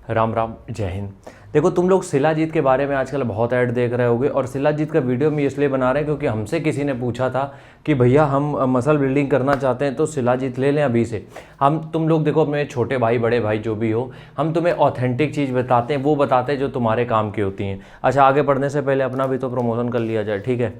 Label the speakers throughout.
Speaker 1: राम राम, जय हिंद। देखो, तुम लोग शिलाजीत के बारे में आजकल बहुत ऐड देख रहे होगे और शिलाजीत का वीडियो हम इसलिए बना रहे हैं क्योंकि हमसे किसी ने पूछा था कि भैया हम मसल बिल्डिंग करना चाहते हैं तो शिलाजीत ले लें अभी से। हम तुम लोग देखो, अपने छोटे भाई बड़े भाई जो भी हो, हम तुम्हें ऑथेंटिक चीज़ बताते हैं, वो बताते हैं जो तुम्हारे काम की होती हैं। अच्छा, आगे बढ़ने से पहले अपना भी तो प्रमोशन कर लिया जाए, ठीक है।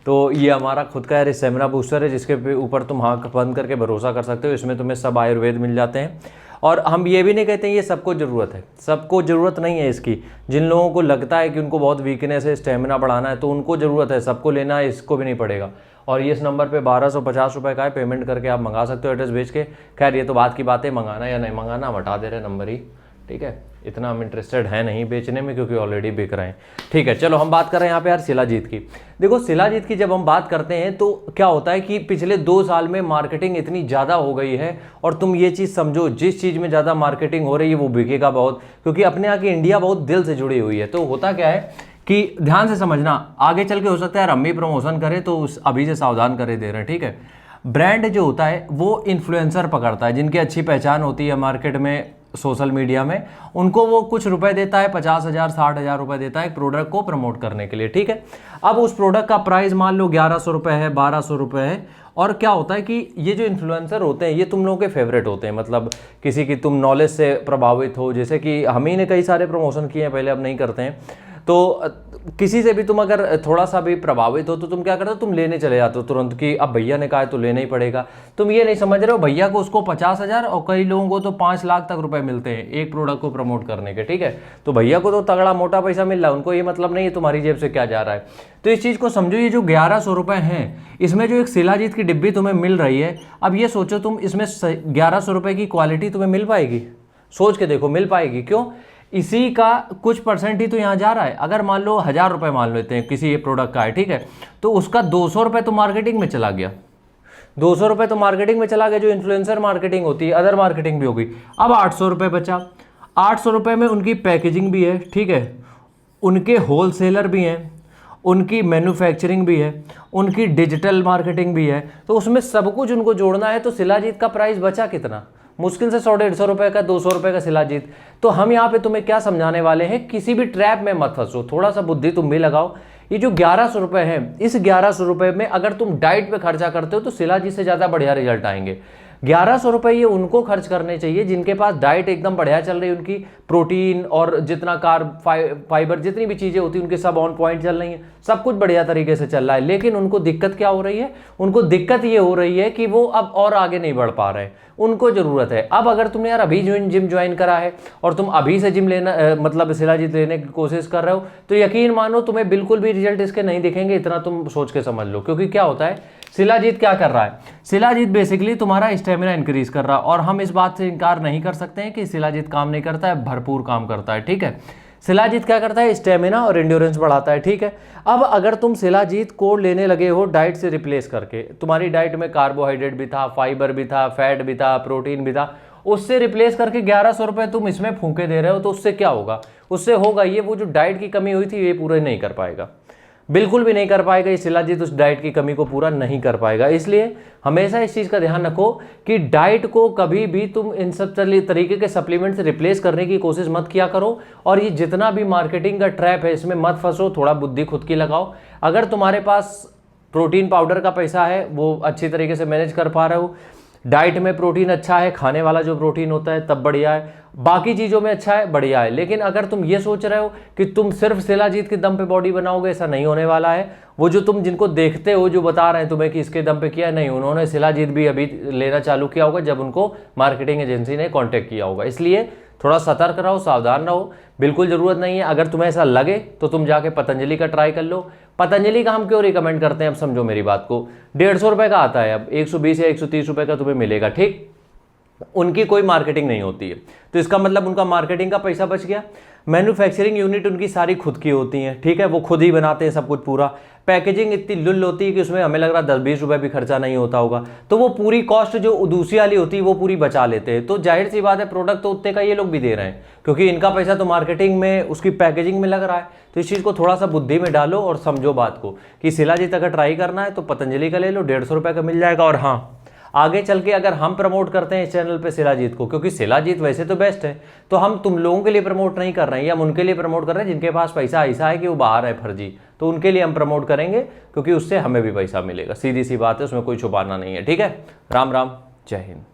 Speaker 1: तो ये हमारा खुद का स्टेमिना बूस्टर है जिसके ऊपर तुम आँख बंद करके भरोसा कर सकते हो। इसमें तुम्हें सब आयुर्वेद मिल जाते हैं और हम ये भी नहीं कहते हैं ये सबको ज़रूरत है, सबको ज़रूरत नहीं है इसकी। जिन लोगों को लगता है कि उनको बहुत वीकनेस है, स्टेमिना बढ़ाना है, तो उनको ज़रूरत है, सबको लेना है, इसको भी नहीं पड़ेगा। और ये इस नंबर पे 1250 रुपये का है, पेमेंट करके आप मंगा सकते हो एड्रेस भेज के। खैर ये तो बात की बात है, मंगाना या नहीं मंगाना हम हटा दे रहे नंबर ही, ठीक है। इतना हम इंटरेस्टेड है नहीं बेचने में क्योंकि ऑलरेडी बिक रहे हैं, ठीक है। चलो हम बात कर रहे हैं यहाँ पे यार शिलाजीत की। देखो, शिलाजीत की जब हम बात करते हैं तो क्या होता है कि पिछले 2 साल में मार्केटिंग इतनी ज़्यादा हो गई है। और तुम ये चीज़ समझो, जिस चीज़ में ज़्यादा मार्केटिंग हो रही है वो बिकेगा बहुत, क्योंकि अपने यहाँ की इंडिया बहुत दिल से जुड़ी हुई है। तो होता क्या है कि ध्यान से समझना, आगे चल के हो सकता है यार हम भी प्रमोशन करें तो अभी से सावधान करे दे रहे हैं, ठीक है। ब्रांड जो होता है वो इन्फ्लुएंसर पकड़ता है, जिनकी अच्छी पहचान होती है मार्केट में, सोशल मीडिया में, उनको वो कुछ रुपए देता है, 50,000 60,000 रुपए देता है एक प्रोडक्ट को प्रमोट करने के लिए, ठीक है। अब उस प्रोडक्ट का प्राइस मान लो 1100 रुपये है, 1200 रुपये है। और क्या होता है कि ये जो इन्फ्लुएंसर होते हैं ये तुम लोगों के फेवरेट होते हैं, मतलब किसी की तुम नॉलेज से प्रभावित हो, जैसे कि हम ही ने कई सारे प्रमोशन किए हैं पहले, अब नहीं करते हैं। तो किसी से भी तुम अगर थोड़ा सा भी प्रभावित हो तो तुम क्या करते हो, तुम लेने चले जाते हो तुरंत कि अब भैया ने कहा है तो लेना ही पड़ेगा। तुम ये नहीं समझ रहे हो भैया को उसको 50,000 और कई लोगों को तो 5 लाख तक रुपए मिलते हैं एक प्रोडक्ट को प्रमोट करने के, ठीक है। तो भैया को तो तगड़ा मोटा पैसा मिल रहा है, उनको ये मतलब नहीं है तुम्हारी जेब से क्या जा रहा है। तो इस चीज़ को समझो, ये जो 1100 रुपये हैं इसमें जो एक शिलाजीत की डिब्बी तुम्हें मिल रही है, अब ये सोचो तुम इसमें 1100 रुपये की क्वालिटी तुम्हें मिल पाएगी? सोच के देखो, मिल पाएगी? क्यों? इसी का कुछ परसेंट ही तो यहाँ जा रहा है। अगर मान लो 1000 रुपये मान लेते हैं किसी ये प्रोडक्ट का है, ठीक है, तो उसका 200 रुपये तो मार्केटिंग में चला गया, 200 रुपये तो मार्केटिंग में चला गया, जो इन्फ्लुएंसर मार्केटिंग होती है, अदर मार्केटिंग भी होगी। अब 800 रुपये बचा। 800 रुपये में उनकी पैकेजिंग भी है, ठीक है, उनके होलसेलर भी हैं, उनकी मैन्युफैक्चरिंग भी है, उनकी डिजिटल मार्केटिंग भी है, तो उसमें सब कुछ उनको जोड़ना है। तो शिलाजीत का प्राइस बचा कितना? मुश्किल से 100-150 रुपये का, 200 रुपये का शिलाजीत। तो हम यहाँ पे तुम्हें क्या समझाने वाले हैं, किसी भी ट्रैप में मत फंसो, थोड़ा सा बुद्धि तुम भी लगाओ। ये जो 1100 रुपये है, इस 1100 रुपये में अगर तुम डाइट पे खर्चा करते हो तो शिलाजीत से ज़्यादा बढ़िया रिजल्ट आएंगे। 1100 रुपये ये उनको खर्च करने चाहिए जिनके पास डाइट एकदम बढ़िया चल रही है, उनकी प्रोटीन और जितना कार्ब फाइबर जितनी भी चीज़ें होती हैं उनके सब ऑन पॉइंट चल रही हैं, सब कुछ बढ़िया तरीके से चल रहा है। लेकिन उनको दिक्कत क्या हो रही है? उनको दिक्कत ये हो रही है कि वो अब और आगे नहीं बढ़ पा रहे हैं, उनको ज़रूरत है। अब अगर तुमने यार अभी जिम ज्वाइन करा है और तुम अभी से जिम लेना मतलब शिलाजीत लेने की कोशिश कर रहे हो, तो यकीन मानो तुम्हें बिल्कुल भी रिजल्ट इसके नहीं दिखेंगे, इतना तुम सोच के समझ लो। क्योंकि क्या होता है, शिलाजीत क्या कर रहा है? शिलाजीत बेसिकली तुम्हारा स्टेमिना इंक्रीज कर रहा है। और हम इस बात से इनकार नहीं कर सकते हैं कि शिलाजीत काम नहीं करता है, भरपूर काम करता है, ठीक है। शिलाजीत क्या करता है? स्टेमिना और एंड्योरेंस बढ़ाता है, ठीक है। अब अगर तुम शिलाजीत को लेने लगे हो डाइट से रिप्लेस करके, तुम्हारी डाइट में कार्बोहाइड्रेट भी था, फाइबर भी था, फैट भी था, प्रोटीन भी था, उससे रिप्लेस करके 1100 रुपये तुम इसमें फूंके दे रहे हो, तो उससे क्या होगा? उससे होगा ये, वो जो डाइट की कमी हुई थी ये पूरा नहीं कर पाएगा, बिल्कुल भी नहीं कर पाएगा। ये शिलाजीत उस डाइट की कमी को पूरा नहीं कर पाएगा। इसलिए हमेशा इस चीज़ का ध्यान रखो कि डाइट को कभी भी तुम इन सब तरीके के सप्लीमेंट से रिप्लेस करने की कोशिश मत किया करो। और ये जितना भी मार्केटिंग का ट्रैप है इसमें मत फंसो, थोड़ा बुद्धि खुद की लगाओ। अगर तुम्हारे पास प्रोटीन पाउडर का पैसा है, वो अच्छी तरीके से मैनेज कर पा रहे हो, डाइट में प्रोटीन अच्छा है, खाने वाला जो प्रोटीन होता है तब बढ़िया है, बाकी चीज़ों में अच्छा है, बढ़िया है। लेकिन अगर तुम ये सोच रहे हो कि तुम सिर्फ शिलाजीत के दम पे बॉडी बनाओगे, ऐसा नहीं होने वाला है। वो जो तुम जिनको देखते हो जो बता रहे हैं तुम्हें कि इसके दम पे किया, नहीं, उन्होंने शिलाजीत भी अभी लेना चालू किया होगा जब उनको मार्केटिंग एजेंसी ने कॉन्टैक्ट किया होगा। इसलिए थोड़ा सतर्क रहो, सावधान रहो, बिल्कुल ज़रूरत नहीं है। अगर तुम्हें ऐसा लगे तो तुम जाके पतंजलि का ट्राई कर लो। पतंजलि का हम क्यों रिकमेंड करते हैं, अब समझो मेरी बात को। 150 रुपये का आता है, अब 120 या 130 रुपये का तुम्हें मिलेगा, ठीक। उनकी कोई मार्केटिंग नहीं होती है, तो इसका मतलब उनका मार्केटिंग का पैसा बच गया। मैन्युफैक्चरिंग यूनिट उनकी सारी खुद की होती हैं, ठीक है, वो खुद ही बनाते हैं सब कुछ पूरा। पैकेजिंग इतनी लुल होती है कि उसमें हमें लग रहा 10-20 रुपये भी खर्चा नहीं होता होगा, तो वो पूरी कॉस्ट जो दूसरी वाली होती है वो पूरी बचा लेते हैं। तो जाहिर सी बात है प्रोडक्ट तो उतने का ये लोग भी दे रहे हैं, क्योंकि इनका पैसा तो मार्केटिंग में, उसकी पैकेजिंग में लग रहा है। तो इस चीज़ को थोड़ा सा बुद्धि में डालो और समझो बात को कि शिलाजीत अगर ट्राई करना है तो पतंजलि का ले लो, 150 रुपये का मिल जाएगा। और हाँ, आगे चल के अगर हम प्रमोट करते हैं इस चैनल पे शिलाजीत को, क्योंकि शिलाजीत वैसे तो बेस्ट है, तो हम तुम लोगों के लिए प्रमोट नहीं कर रहे हैं, या हम उनके लिए प्रमोट कर रहे हैं जिनके पास पैसा ऐसा है कि वो बाहर है फर्जी, तो उनके लिए हम प्रमोट करेंगे, क्योंकि उससे हमें भी पैसा मिलेगा। सीधी सी बात है, उसमें कोई छुपाना नहीं है। ठीक है, राम राम, जय हिंद।